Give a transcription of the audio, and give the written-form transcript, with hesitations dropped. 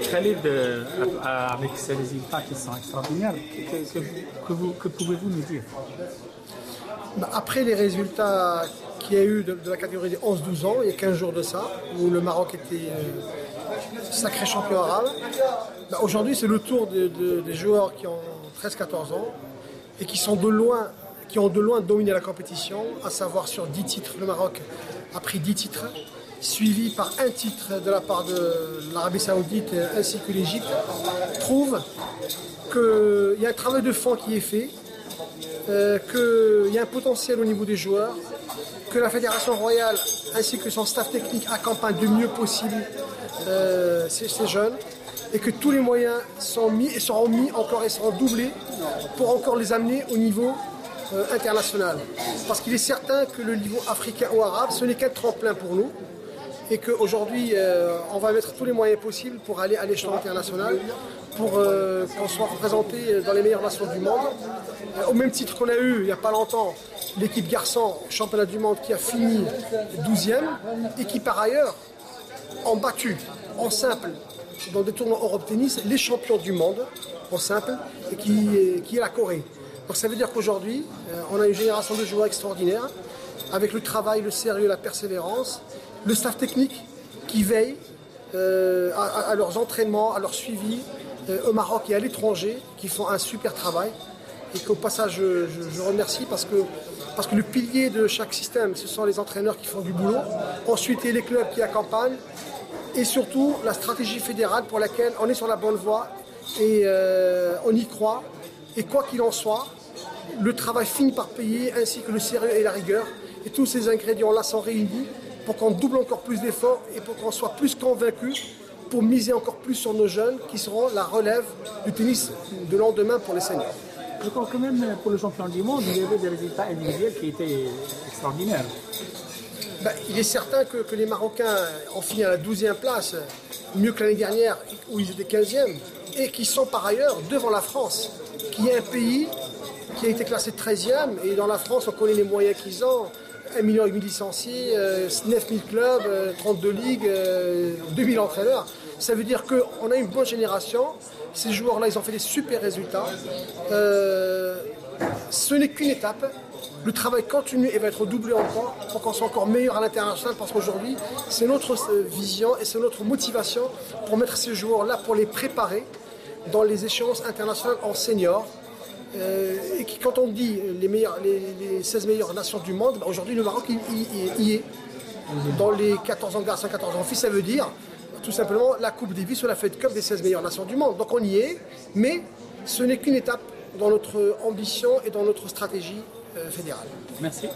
Khalid, avec ces résultats qui sont extraordinaires, que pouvez-vous nous dire? Après les résultats qu'il y a eu de la catégorie des 11-12 ans, il y a 15 jours de ça, où le Maroc était sacré champion arabe, aujourd'hui c'est le tour des joueurs qui ont 13-14 ans et qui ont de loin dominé la compétition, à savoir sur 10 titres. Le Maroc a pris 10 titres, suivi par un titre de la part de l'Arabie Saoudite ainsi que l'Égypte, prouve qu'il y a un travail de fond qui est fait, qu'il y a un potentiel au niveau des joueurs, que la Fédération royale ainsi que son staff technique accompagne du mieux possible ces jeunes, et que tous les moyens sont mis et seront mis encore et seront doublés pour encore les amener au niveau international. Parce qu'il est certain que le niveau africain ou arabe, ce n'est qu'un tremplin pour nous, et qu'aujourd'hui, on va mettre tous les moyens possibles pour aller à l'échelon international, pour qu'on soit représenté dans les meilleures nations du monde. Au même titre qu'on a eu, il n'y a pas longtemps, l'équipe garçon championnat du monde qui a fini 12e, et qui par ailleurs ont battu en simple, dans des tournois Europe Tennis, les champions du monde en simple, et qui est la Corée. Donc ça veut dire qu'aujourd'hui, on a une génération de joueurs extraordinaires, avec le travail, le sérieux, la persévérance, le staff technique qui veille à leurs entraînements, à leur suivi au Maroc et à l'étranger, qui font un super travail. Et qu'au passage, je remercie parce que le pilier de chaque système, ce sont les entraîneurs qui font du boulot. Ensuite, il y a les clubs qui accompagnent. Et surtout, la stratégie fédérale pour laquelle on est sur la bonne voie et on y croit. Et quoi qu'il en soit, le travail finit par payer, ainsi que le sérieux et la rigueur. Et tous ces ingrédients-là sont réunis pour qu'on double encore plus d'efforts et pour qu'on soit plus convaincus, pour miser encore plus sur nos jeunes qui seront la relève du tennis de lendemain pour les seniors. Je crois que même pour le champion du monde, il y avait des résultats individuels qui étaient extraordinaires. Il est certain que les Marocains ont fini à la 12e place, mieux que l'année dernière où ils étaient 15e, et qui sont par ailleurs devant la France, qui est un pays qui a été classé 13e, et dans la France on connaît les moyens qu'ils ont, 1,5 million de licenciés, 9000 clubs, 32 ligues, 2000 entraîneurs. Ça veut dire qu'on a une bonne génération, ces joueurs-là ils ont fait des super résultats. Ce n'est qu'une étape. Le travail continue et va être doublé encore pour qu'on soit encore meilleur à l'international, parce qu'aujourd'hui, c'est notre vision et c'est notre motivation pour mettre ces joueurs-là, pour les préparer dans les échéances internationales en senior. Et quand on dit les 16 meilleures nations du monde, aujourd'hui le Maroc y est. Dans les 14 ans garçons, 14 ans filles, ça veut dire tout simplement la Coupe Davis ou la Fed Cup des 16 meilleures nations du monde. Donc on y est, mais ce n'est qu'une étape dans notre ambition et dans notre stratégie fédérale. Merci.